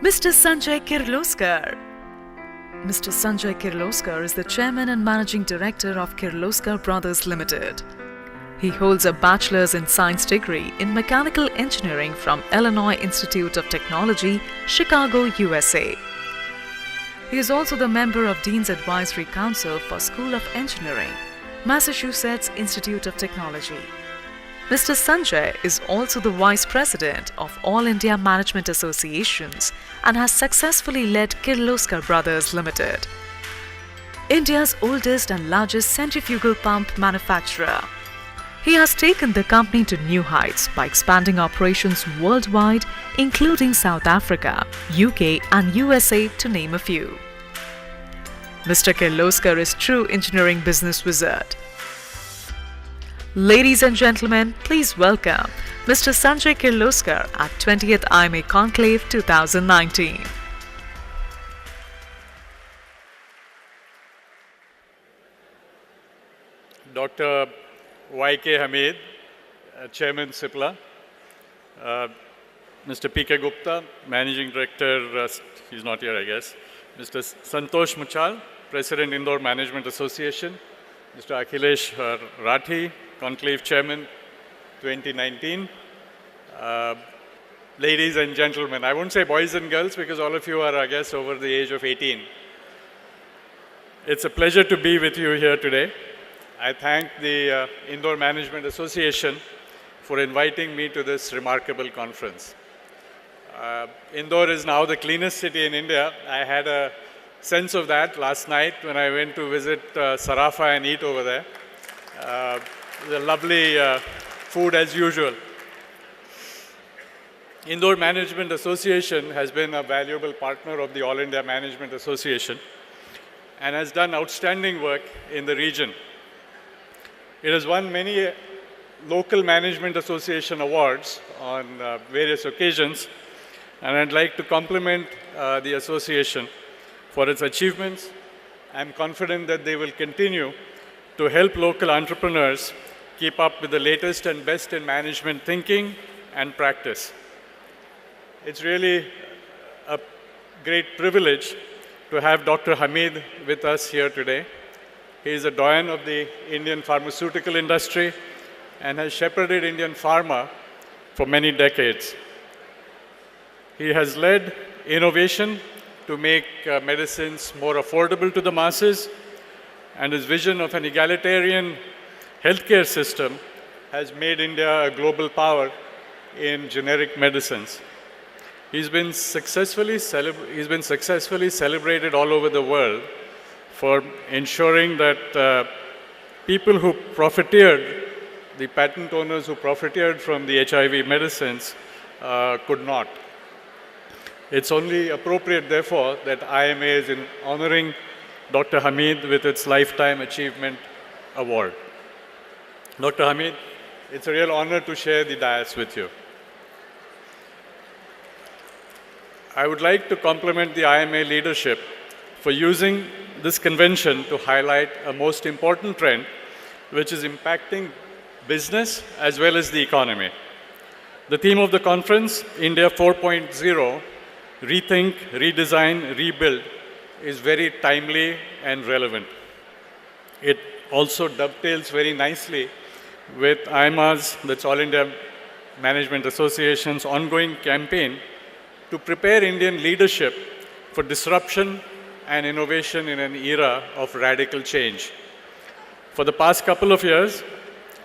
Mr. Sanjay Kirloskar. Mr. Sanjay Kirloskar is the Chairman and Managing Director of Kirloskar Brothers Limited. He holds a Bachelor's in Science degree in Mechanical Engineering from Illinois Institute of Technology, Chicago, USA. He is also the member of Dean's Advisory Council for School of Engineering, Massachusetts Institute of Technology. Mr. Sanjay is also the Vice President of All India Management Associations and has successfully led Kirloskar Brothers Limited, India's oldest and largest centrifugal pump manufacturer. He has taken the company to new heights by expanding operations worldwide, including South Africa, UK and USA to name a few. Mr. Kirloskar is true engineering business wizard. Ladies and gentlemen, please welcome Mr. Sanjay Kirloskar at 20th IMA Conclave 2019. Dr. Y.K. Hamid, Chairman CIPLA, Mr. P.K. Gupta, Managing Director, he's not here I guess, Mr. Santosh Muchal, President Indore Management Association, Mr. Akhilesh Rathi, Conclave Chairman 2019. Ladies and gentlemen, I won't say boys and girls because all of you are, I guess, over the age of 18. It's a pleasure to be with you here today. I thank the Indore Management Association for inviting me to this remarkable conference. Indore is now the cleanest city in India. I had a sense of that last night when I went to visit Sarafa and eat over there. The lovely food as usual. Indore Management Association has been a valuable partner of the All India Management Association and has done outstanding work in the region. It has won many local management association awards on various occasions, and I'd like to compliment the association for its achievements. I'm confident that they will continue to help local entrepreneurs keep up with the latest and best in management thinking and practice. It's really a great privilege to have Dr. Hamid with us here today. He is a doyen of the Indian pharmaceutical industry and has shepherded Indian pharma for many decades. He has led innovation to make medicines more affordable to the masses, and his vision of an egalitarian healthcare system has made India a global power in generic medicines. He's been successfully celebrated all over the world for ensuring that people who profiteered, the patent owners who profiteered from the HIV medicines could not. It's only appropriate, therefore, that IMA is honoring Dr. Hamid with its Lifetime Achievement Award. Dr. Hamid, it's a real honor to share the dais with you. I would like to compliment the IMA leadership for using this convention to highlight a most important trend which is impacting business as well as the economy. The theme of the conference, India 4.0, Rethink, Redesign, Rebuild, is very timely and relevant. It also dovetails very nicely with IMA's, that's All India Management Association's ongoing campaign to prepare Indian leadership for disruption and innovation in an era of radical change. For the past couple of years,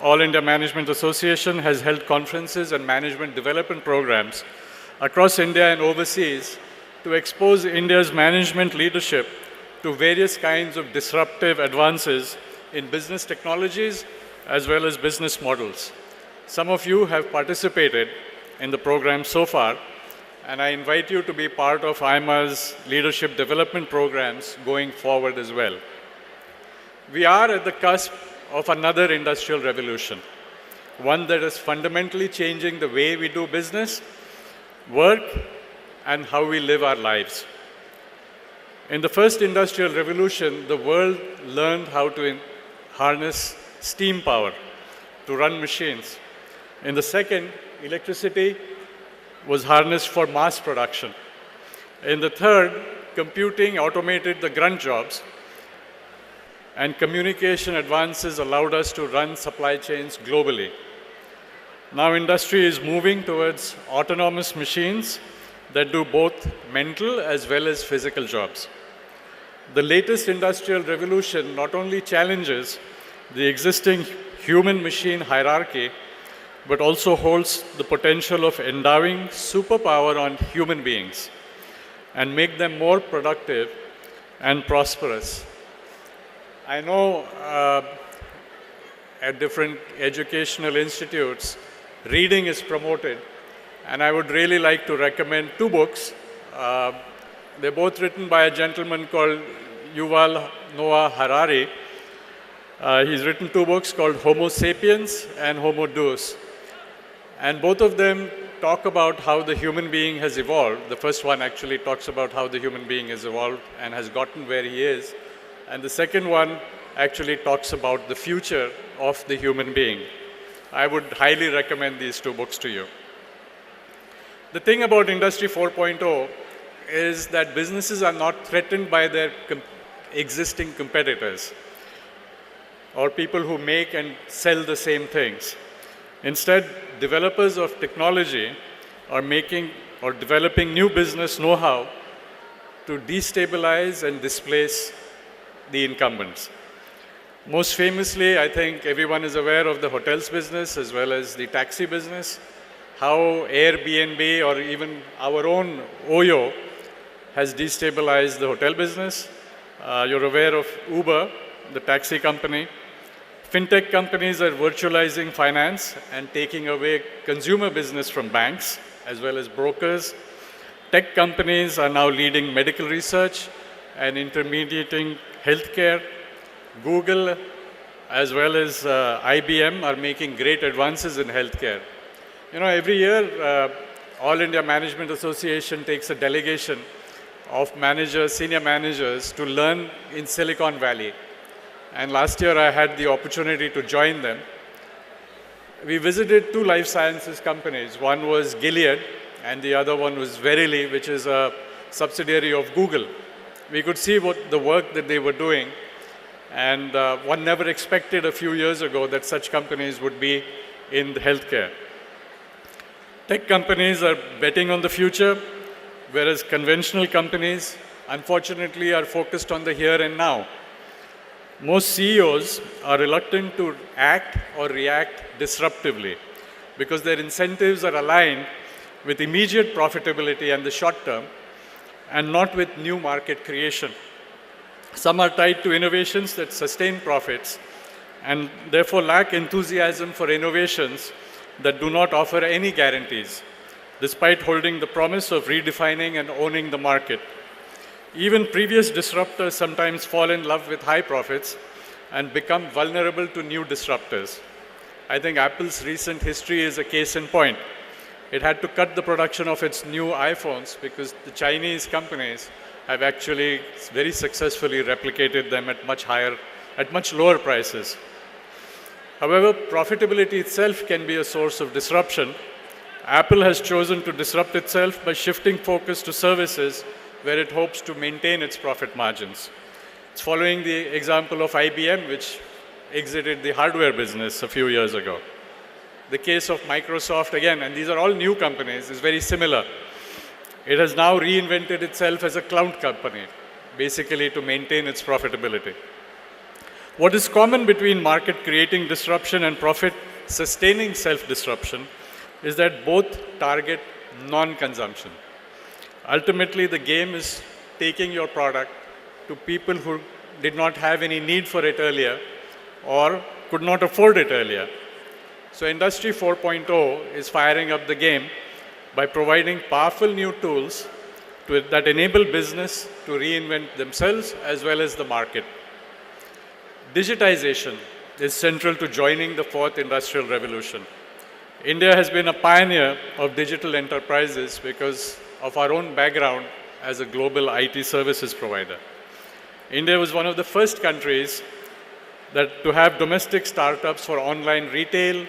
All India Management Association has held conferences and management development programs across India and overseas to expose India's management leadership to various kinds of disruptive advances in business technologies as well as business models. Some of you have participated in the program so far, and I invite you to be part of IMA's leadership development programs going forward as well. We are at the cusp of another industrial revolution, one that is fundamentally changing the way we do business, work, and how we live our lives. In the first industrial revolution, the world learned how to harness steam power to run machines. In the second, electricity was harnessed for mass production. In the third, computing automated the grunt jobs, and communication advances allowed us to run supply chains globally. Now industry is moving towards autonomous machines that do both mental as well as physical jobs. The latest industrial revolution not only challenges the existing human-machine hierarchy, but also holds the potential of endowing superpower on human beings and make them more productive and prosperous. I know at different educational institutes, reading is promoted, and I would really like to recommend two books. They're both written by a gentleman called Yuval Noah Harari. He's written two books called Homo sapiens and Homo Deus. And both of them talk about how the human being has evolved. The first one actually talks about how the human being has evolved and has gotten where he is. And the second one actually talks about the future of the human being. I would highly recommend these two books to you. The thing about Industry 4.0 is that businesses are not threatened by their existing competitors or people who make and sell the same things. Instead, developers of technology are making or developing new business know-how to destabilize and displace the incumbents. Most famously, I think everyone is aware of the hotels business as well as the taxi business, how Airbnb or even our own Oyo has destabilized the hotel business. You're aware of Uber, the taxi company. Fintech companies are virtualizing finance and taking away consumer business from banks as well as brokers. Tech companies are now leading medical research and intermediating healthcare. Google as well as IBM are making great advances in healthcare. You know, every year, All India Management Association takes a delegation of managers, senior managers, to learn in Silicon Valley. And last year, I had the opportunity to join them. We visited two life sciences companies. One was Gilead, and the other one was Verily, which is a subsidiary of Google. We could see what the work that they were doing, and one never expected a few years ago that such companies would be in the healthcare. Tech companies are betting on the future, whereas conventional companies, unfortunately, are focused on the here and now. Most CEOs are reluctant to act or react disruptively because their incentives are aligned with immediate profitability and the short term and not with new market creation. Some are tied to innovations that sustain profits and therefore lack enthusiasm for innovations that do not offer any guarantees, despite holding the promise of redefining and owning the market. Even previous disruptors sometimes fall in love with high profits and become vulnerable to new disruptors. I think Apple's recent history is a case in point. It had to cut the production of its new iPhones because the Chinese companies have actually very successfully replicated them at much lower prices. However, profitability itself can be a source of disruption. Apple has chosen to disrupt itself by shifting focus to services where it hopes to maintain its profit margins. It's following the example of IBM, which exited the hardware business a few years ago. The case of Microsoft, again, and these are all new companies, is very similar. It has now reinvented itself as a cloud company, basically to maintain its profitability. What is common between market creating disruption and profit sustaining self-disruption is that both target non-consumption. Ultimately, the game is taking your product to people who did not have any need for it earlier or could not afford it earlier. So Industry 4.0 is firing up the game by providing powerful new tools that enable business to reinvent themselves as well as the market. Digitization is central to joining the fourth industrial revolution. India has been a pioneer of digital enterprises because of our own background as a global IT services provider. India was one of the first countries to have domestic startups for online retail.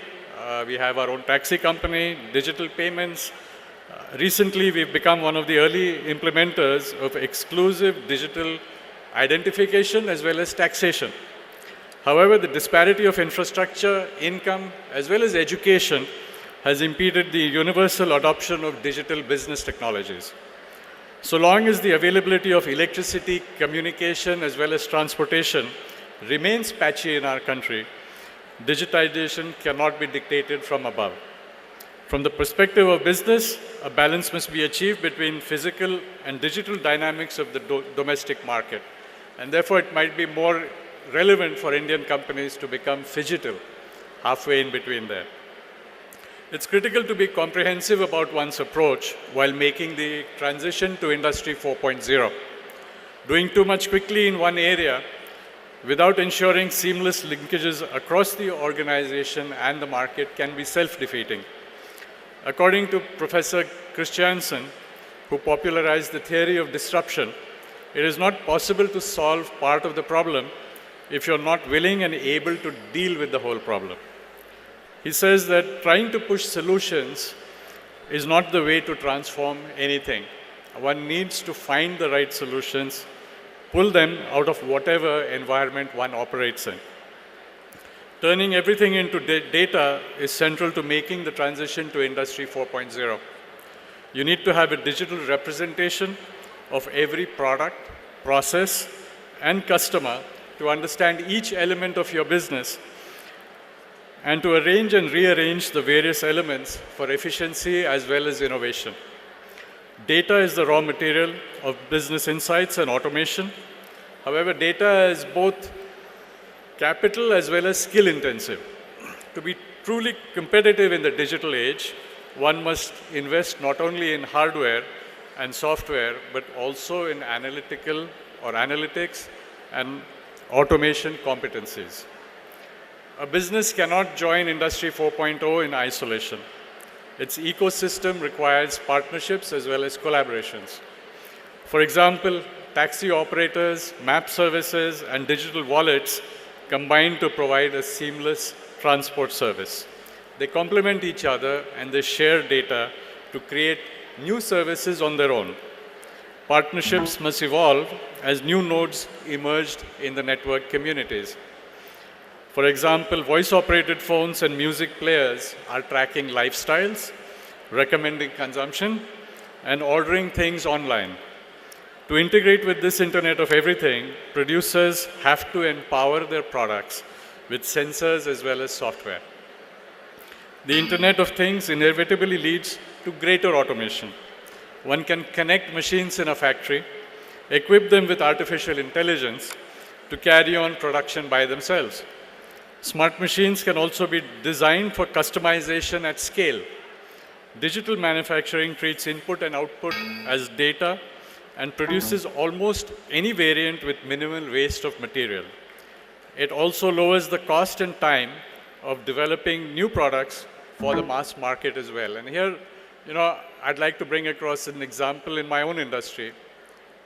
We have our own taxi company, digital payments, Recently, we've become one of the early implementers of exclusive digital identification as well as taxation. However, the disparity of infrastructure, income, as well as education has impeded the universal adoption of digital business technologies. So long as the availability of electricity, communication, as well as transportation remains patchy in our country, digitization cannot be dictated from above. From the perspective of business, a balance must be achieved between physical and digital dynamics of the domestic market. And therefore, it might be more relevant for Indian companies to become phygital, halfway in between there. It's critical to be comprehensive about one's approach while making the transition to Industry 4.0. Doing too much quickly in one area without ensuring seamless linkages across the organization and the market can be self-defeating. According to Professor Christiansen, who popularized the theory of disruption, it is not possible to solve part of the problem if you're not willing and able to deal with the whole problem. He says that trying to push solutions is not the way to transform anything. One needs to find the right solutions, pull them out of whatever environment one operates in. Turning everything into data is central to making the transition to Industry 4.0. You need to have a digital representation of every product, process, and customer to understand each element of your business and to arrange and rearrange the various elements for efficiency as well as innovation. Data is the raw material of business insights and automation. However, data is both capital as well as skill intensive. To be truly competitive in the digital age, one must invest not only in hardware and software, but also in analytical or analytics and automation competencies. A business cannot join Industry 4.0 in isolation. Its ecosystem requires partnerships as well as collaborations. For example, taxi operators, map services, and digital wallets combine to provide a seamless transport service. They complement each other and they share data to create new services on their own. Partnerships must evolve as new nodes emerged in the network communities. For example, voice-operated phones and music players are tracking lifestyles, recommending consumption, and ordering things online. To integrate with this Internet of Everything, producers have to empower their products with sensors as well as software. The Internet of Things inevitably leads to greater automation. One can connect machines in a factory, equip them with artificial intelligence to carry on production by themselves. Smart machines can also be designed for customization at scale. Digital manufacturing treats input and output as data and produces almost any variant with minimal waste of material. It also lowers the cost and time of developing new products for the mass market as well. And here, I'd like to bring across an example in my own industry.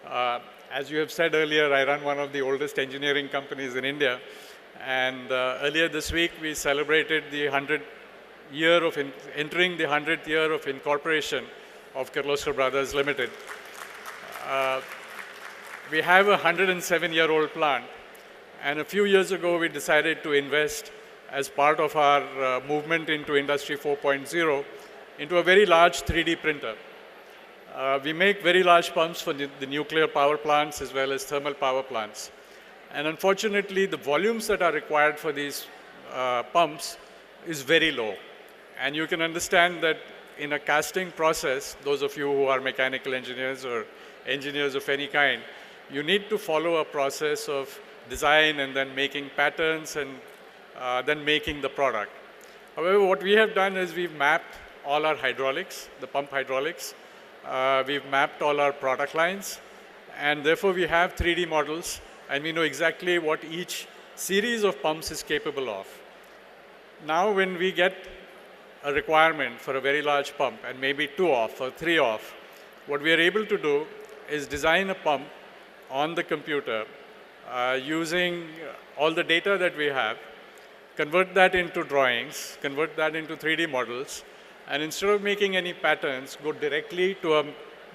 As you have said earlier, I run one of the oldest engineering companies in India. And earlier this week, we celebrated the 100th year of entering the 100th year of incorporation of Kirloskar Brothers Limited. We have a 107-year-old plant, and a few years ago we decided to invest as part of our movement into Industry 4.0 into a very large 3D printer. We make very large pumps for the nuclear power plants as well as thermal power plants. And unfortunately, the volumes that are required for these pumps is very low. And you can understand that in a casting process, those of you who are mechanical engineers or engineers of any kind, you need to follow a process of design and then making patterns and then making the product. However, what we have done is we've mapped all our hydraulics, the pump hydraulics. We've mapped all our product lines, and therefore we have 3D models, and we know exactly what each series of pumps is capable of. Now, when we get a requirement for a very large pump, and maybe 2 off or 3 off, what we are able to do is design a pump on the computer using all the data that we have, convert that into drawings, convert that into 3D models, and instead of making any patterns, go directly to a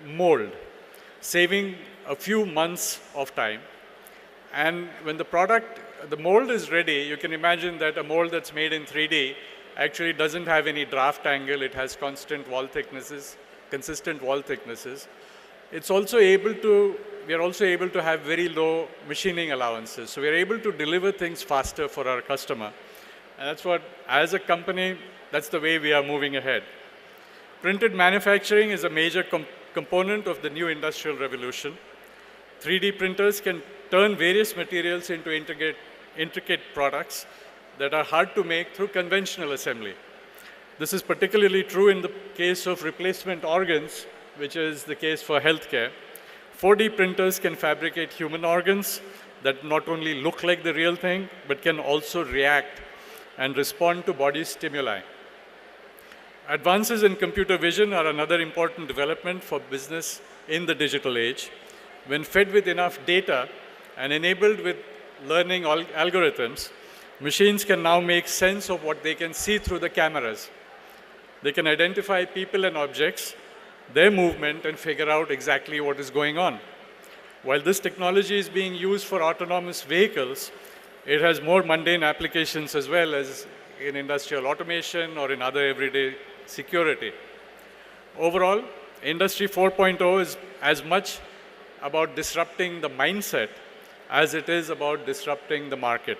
mold, saving a few months of time. And when the mold is ready, you can imagine that a mold that's made in 3D actually doesn't have any draft angle. It has consistent wall thicknesses. It's also we are also able to have very low machining allowances. So we are able to deliver things faster for our customer. And that's what, as a company, that's the way we are moving ahead. Printed manufacturing is a major component of the new industrial revolution. 3D printers can turn various materials into intricate products that are hard to make through conventional assembly. This is particularly true in the case of replacement organs, which is the case for healthcare. 4D printers can fabricate human organs that not only look like the real thing, but can also react and respond to body stimuli. Advances in computer vision are another important development for business in the digital age. When fed with enough data and enabled with learning algorithms, machines can now make sense of what they can see through the cameras. They can identify people and objects, their movement, and figure out exactly what is going on. While this technology is being used for autonomous vehicles, it has more mundane applications as well as in industrial automation or in other everyday security. Overall, Industry 4.0 is as much about disrupting the mindset as it is about disrupting the market.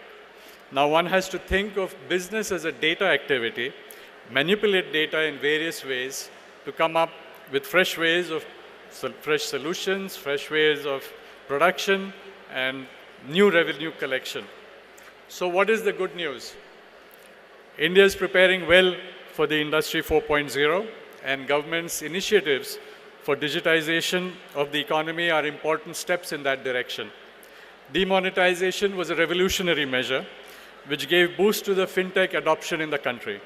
Now one has to think of business as a data activity, manipulate data in various ways to come up with fresh solutions, fresh ways of production, and new revenue collection. So what is the good news? India is preparing well for the Industry 4.0, and government's initiatives for digitization of the economy are important steps in that direction. Demonetization was a revolutionary measure which gave boost to the fintech adoption in the country.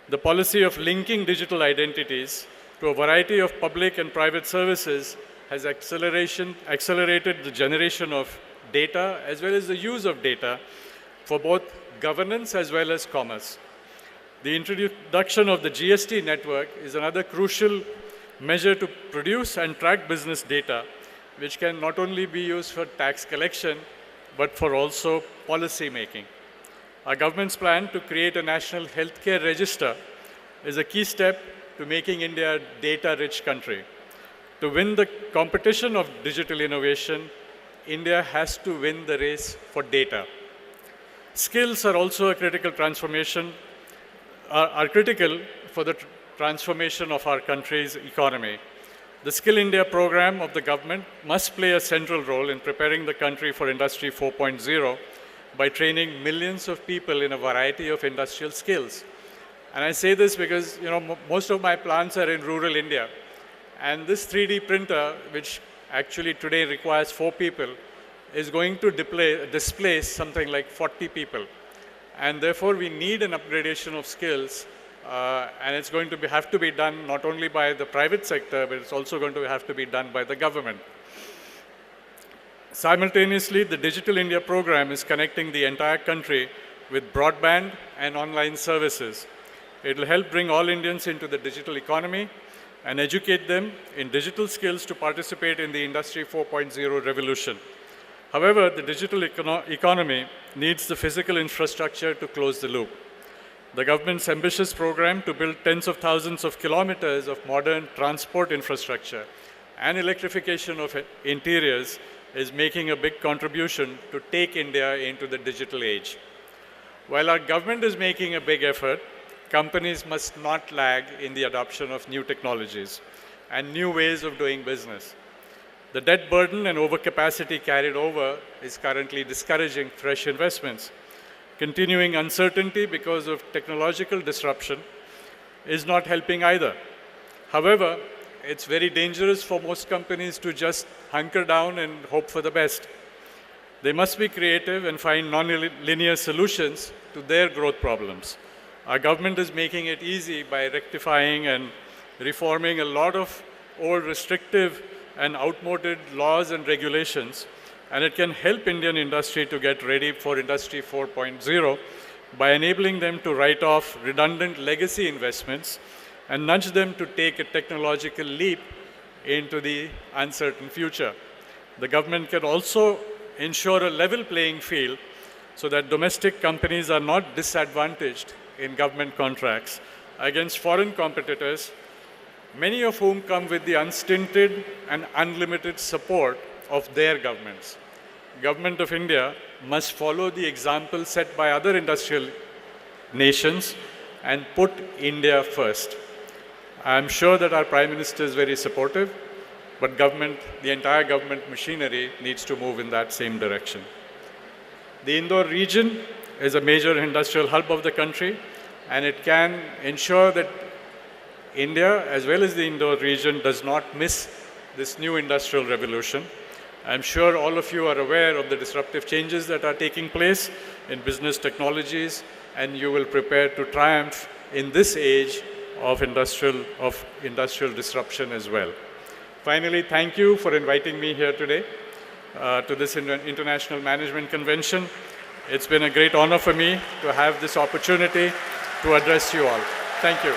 The policy of linking digital identities to a variety of public and private services has accelerated the generation of data as well as the use of data for both governance as well as commerce. The introduction of the GST network is another crucial measure to produce and track business data, which can not only be used for tax collection, but for also policy making. Our government's plan to create a national healthcare register is a key step to making India a data-rich country. To win the competition of digital innovation, India has to win the race for data. Skills are also a critical critical for the transformation of our country's economy. The Skill India program of the government must play a central role in preparing the country for Industry 4.0 by training millions of people in a variety of industrial skills. And I say this because most of my plants are in rural India. And this 3D printer, which actually today requires 4 people, is going to displace something like 40 people. And therefore, we need an upgradation of skills. And it's going to have to be done not only by the private sector, but it's also going to have to be done by the government. Simultaneously, the Digital India program is connecting the entire country with broadband and online services. It will help bring all Indians into the digital economy and educate them in digital skills to participate in the Industry 4.0 revolution. However, the digital economy needs the physical infrastructure to close the loop. The government's ambitious program to build tens of thousands of kilometers of modern transport infrastructure and electrification of interiors is making a big contribution to take India into the digital age. While our government is making a big effort, companies must not lag in the adoption of new technologies and new ways of doing business. The debt burden and overcapacity carried over is currently discouraging fresh investments. Continuing uncertainty because of technological disruption is not helping either. However, it's very dangerous for most companies to just hunker down and hope for the best. They must be creative and find non-linear solutions to their growth problems. Our government is making it easy by rectifying and reforming a lot of old restrictive and outmoded laws and regulations, and it can help Indian industry to get ready for Industry 4.0 by enabling them to write off redundant legacy investments and nudge them to take a technological leap into the uncertain future. The government can also ensure a level playing field so that domestic companies are not disadvantaged in government contracts against foreign competitors, many of whom come with the unstinted and unlimited support of their governments. Government of India must follow the example set by other industrial nations and put India first. I'm sure that our Prime Minister is very supportive, but the entire government machinery needs to move in that same direction. The Indore region is a major industrial hub of the country, and it can ensure that India, as well as the Indore region, does not miss this new industrial revolution. I'm sure all of you are aware of the disruptive changes that are taking place in business technologies, and you will prepare to triumph in this age of industrial disruption as well. Finally, thank you for inviting me here today to this International Management Convention. It's been a great honor for me to have this opportunity to address you all. Thank you.